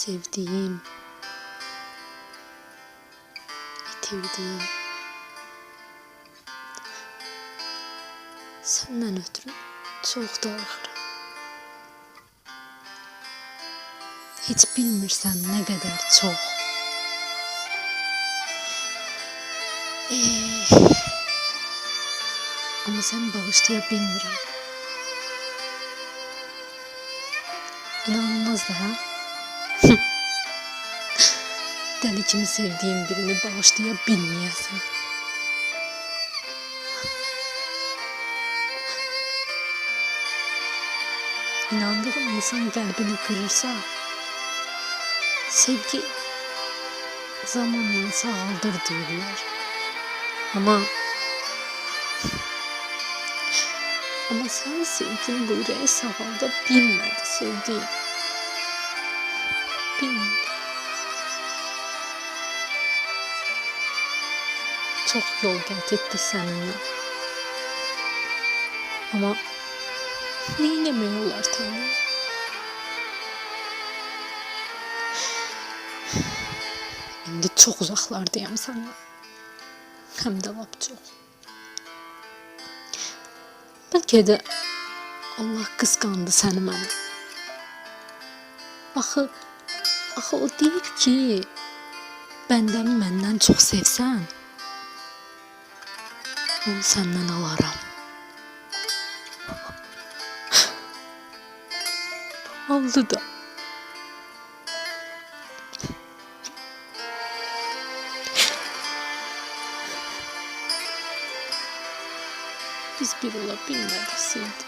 sevdiğim, itirdiğim, senden ötürü çok darıxıram. Hiç bilmirsən nə qədər çox. Amma səni bağışlaya bilmirəm. İnanılmaz da ha? Dəli kimi sevdiğim birini bağışlaya bilməyəsən. İnandığım insan qəlbini kırırsa, sevgi zamanla sağaldır deyirlər. Ama sen sevgin bu ürəyi sağalda bilmədi sevdiğim. Bilmədi. Çok yol qət etdik səninlə. Ama neyləmək olar Tanrım? İndi çox uzaqlardayam sana. Həm də lap çox. Bəlkə də Allah qısqandı səni mənə. Axı o deyib ki, bəndəmi məndən çox sevsən, onu səndən alaram. Aldı da. Biz bir ola bilmədik sevdik.